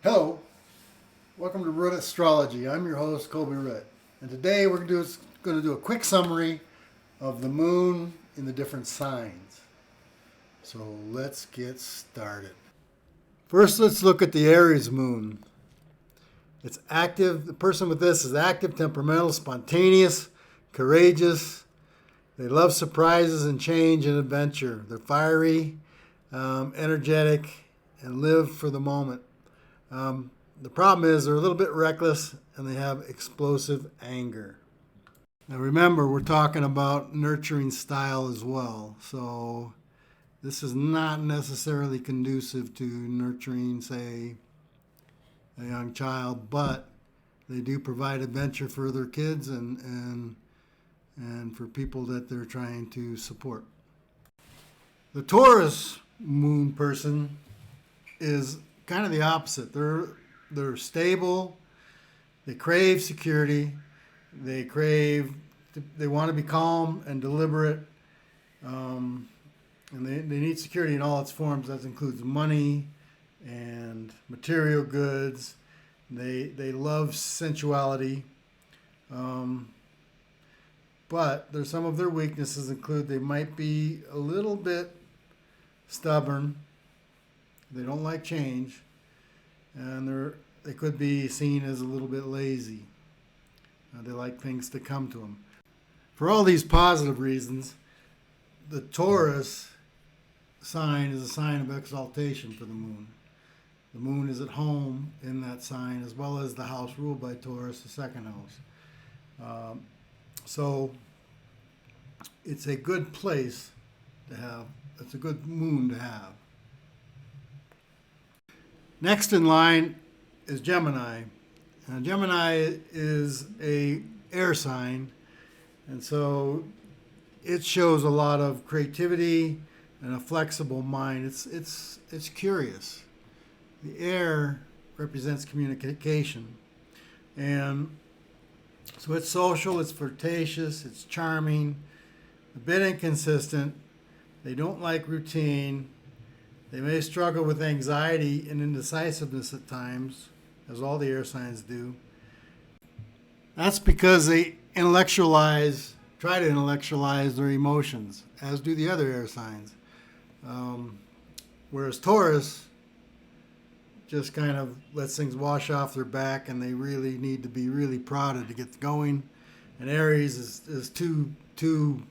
Hello, welcome to Root Astrology. I'm your host, Colby Root, and today we're going to do a quick summary of the moon in the different signs. So let's get started. First, let's look at the Aries moon. It's active. The person with this is active, temperamental, spontaneous, courageous. They love surprises and change and adventure. They're fiery, energetic, and live for the moment. The problem is they're a little bit reckless and they have explosive anger. Now remember, we're talking about nurturing style as well. So this is not necessarily conducive to nurturing, say, a young child, but they do provide adventure for their kids and for people that they're trying to support. The Taurus moon person is kind of the opposite. They're stable. They crave security. They want to be calm and deliberate. And they need security in all its forms. That includes money and material goods. They love sensuality. But there's some of their weaknesses include they might be a little bit stubborn. They don't like change, and they could be seen as a little bit lazy. They like things to come to them. For all these positive reasons, the Taurus sign is a sign of exaltation for the moon. The moon is at home in that sign, as well as the house ruled by Taurus, the second house. So it's a good place to have. It's a good moon to have. Next in line is Gemini. Gemini is a air sign, and so it shows a lot of creativity and a flexible mind. It's curious. The air represents communication, and so it's social, it's flirtatious, it's charming, a bit inconsistent. They don't like routine. They may struggle with anxiety and indecisiveness at times, as all the air signs do. That's because they try to intellectualize their emotions, as do the other air signs. Whereas Taurus just kind of lets things wash off their back, and they really need to be really prodded to get going. And Aries is too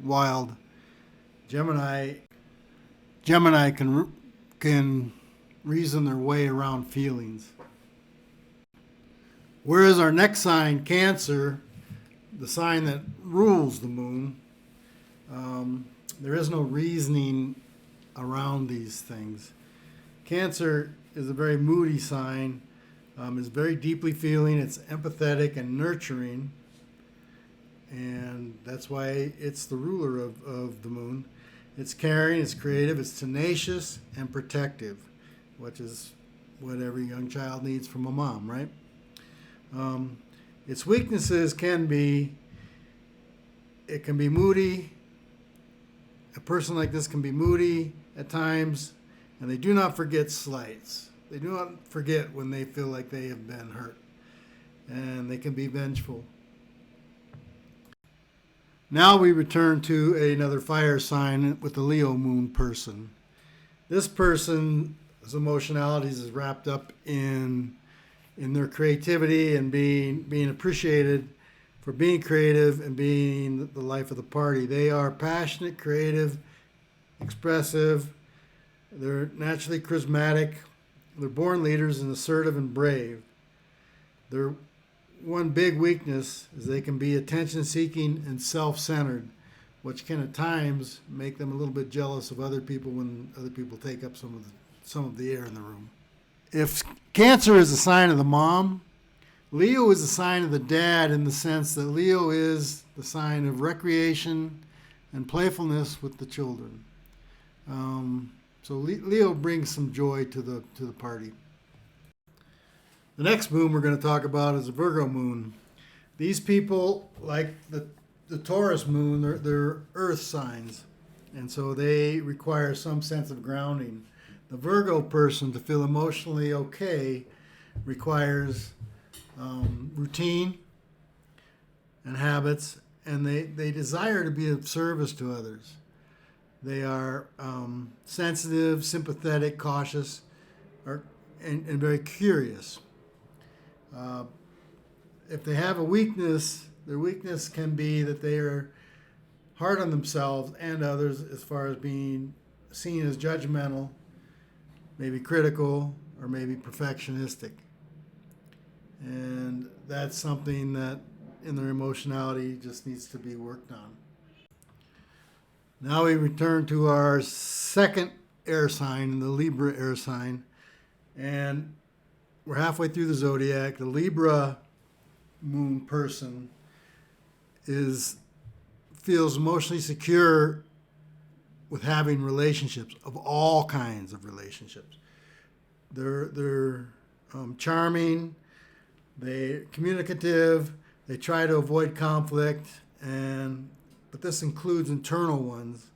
wild. Gemini can reason their way around feelings. Whereas our next sign, Cancer, the sign that rules the moon, there is no reasoning around these things. Cancer is a very moody sign. It's very deeply feeling. It's empathetic and nurturing. And that's why it's the ruler of the moon. It's caring, it's creative, it's tenacious and protective, which is what every young child needs from a mom, right? Its weaknesses can be moody. A person like this can be moody at times, and they do not forget slights. They do not forget when they feel like they have been hurt, and they can be vengeful. Now we return to another fire sign with the Leo moon person. This person's emotionalities is wrapped up in their creativity and being appreciated for being creative and being the life of the party. They are passionate, creative, expressive. They're naturally charismatic. They're born leaders and assertive and brave. Their one big weakness is they can be attention-seeking and self-centered, which can at times make them a little bit jealous of other people when other people take up some of the air in the room. If Cancer is a sign of the mom, Leo is a sign of the dad in the sense that Leo is the sign of recreation and playfulness with the children. So Leo brings some joy to the party. The next moon we're going to talk about is the Virgo moon. These people, like the Taurus moon, they're earth signs, and so they require some sense of grounding. The Virgo person, to feel emotionally okay, requires routine and habits, and they desire to be of service to others. They are sensitive, sympathetic, cautious, and very curious. If they have a weakness, their weakness can be that they are hard on themselves and others as far as being seen as judgmental, maybe critical, or maybe perfectionistic. And that's something that in their emotionality just needs to be worked on. Now we return to our second air sign, the Libra air sign. And we're halfway through the zodiac. The Libra moon person feels emotionally secure with having relationships, of all kinds of relationships. They're charming, they're communicative, they try to avoid conflict, but this includes internal ones,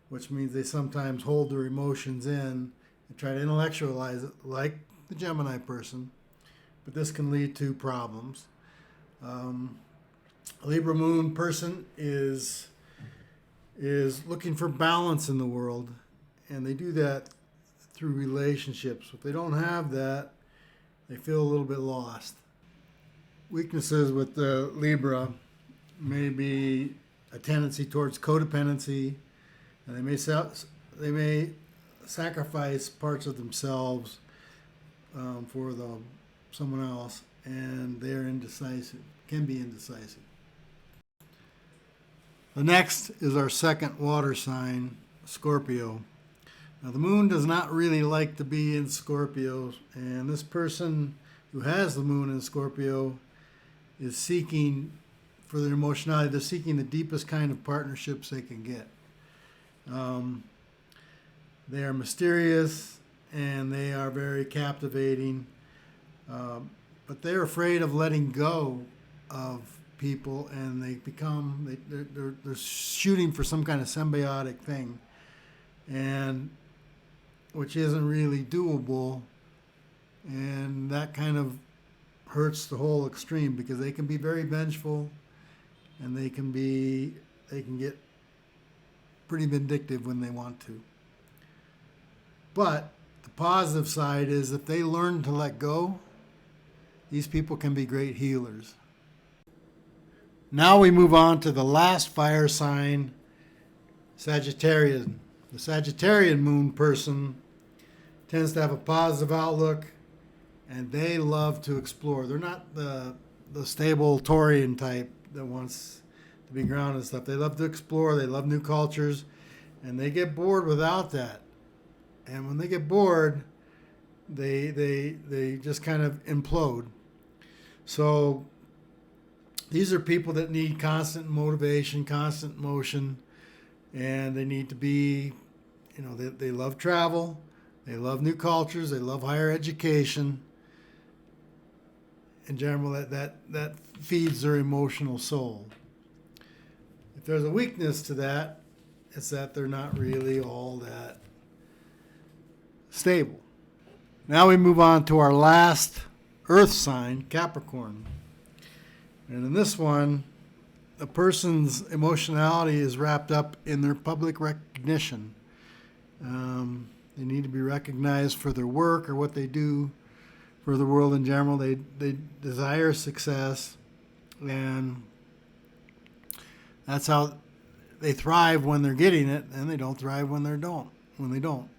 which means they sometimes hold their emotions in and try to intellectualize it, like the Gemini person, but this can lead to problems. A Libra moon person is looking for balance in the world, and they do that through relationships. If they don't have that, they feel a little bit lost. Weaknesses with the Libra may be a tendency towards codependency, and they may sacrifice parts of themselves for someone else, and they're indecisive, can be indecisive. The next is our second water sign, Scorpio. Now, the moon does not really like to be in Scorpio, and this person who has the moon in Scorpio is seeking, for their emotionality, they're seeking the deepest kind of partnerships they can get. They are mysterious and they are very captivating, but they're afraid of letting go of people, and they're shooting for some kind of symbiotic thing, and which isn't really doable, and that kind of hurts the whole extreme because they can be very vengeful, and they can get pretty vindictive when they want to. But the positive side is if they learn to let go, these people can be great healers. Now we move on to the last fire sign, Sagittarius. The Sagittarian moon person tends to have a positive outlook, and they love to explore. They're not the stable Taurian type that wants to be grounded and stuff. They love to explore. They love new cultures, and they get bored without that. And when they get bored, they just kind of implode. So these are people that need constant motivation, constant motion, and they need to be, they love travel, they love new cultures, they love higher education. In general, that feeds their emotional soul. If there's a weakness to that, it's that they're not really all that stable. Now we move on to our last earth sign, Capricorn. And in this one, a person's emotionality is wrapped up in their public recognition. They need to be recognized for their work or what they do for the world in general. They desire success, and that's how they thrive when they're getting it, and they don't thrive when they don't.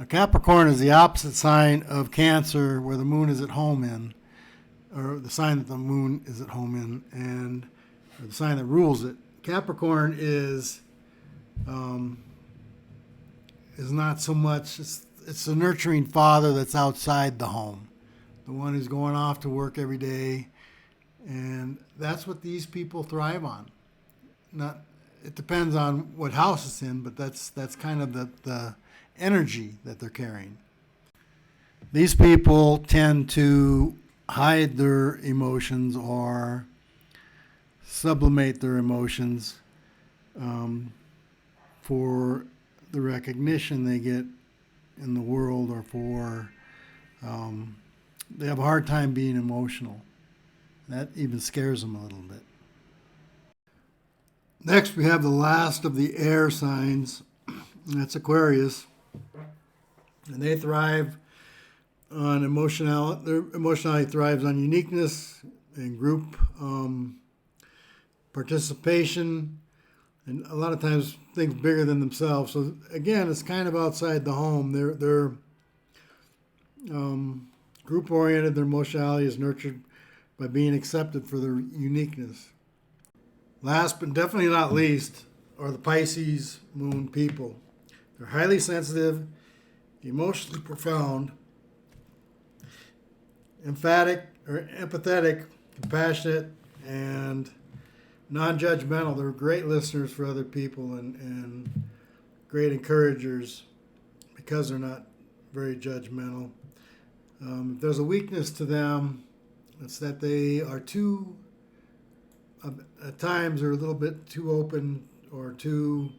A Capricorn is the opposite sign of Cancer, where the moon is at home in, or the sign that the moon is at home in, or the sign that rules it. Capricorn is not so much. It's the nurturing father that's outside the home, the one who's going off to work every day, and that's what these people thrive on. It depends on what house it's in, but that's kind of the energy that they're carrying. These people tend to hide their emotions or sublimate their emotions for the recognition they get in the world, or for they have a hard time being emotional. That even scares them a little bit. Next, we have the last of the air signs, and that's Aquarius. And they thrive on emotionality. Their emotionality thrives on uniqueness and group participation, and a lot of times things bigger than themselves. So again, it's kind of outside the home. They're group oriented. Their emotionality is nurtured by being accepted for their uniqueness. Last but definitely not least are the Pisces moon people. They're highly sensitive, emotionally profound, emphatic or empathetic, compassionate, and non-judgmental. They're great listeners for other people, and great encouragers because they're not very judgmental. If there's a weakness to them, it's that they are too, at times, are a little bit too open or too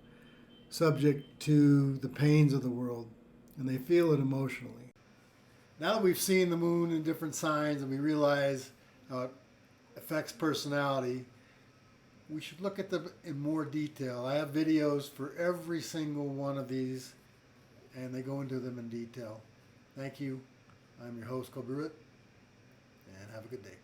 subject to the pains of the world, and they feel it emotionally. Now that we've seen the moon in different signs and we realize how it affects personality, we should look at them in more detail. I have videos for every single one of these, and they go into them in detail. Thank you. I'm your host, Kobe Ritt, and have a good day.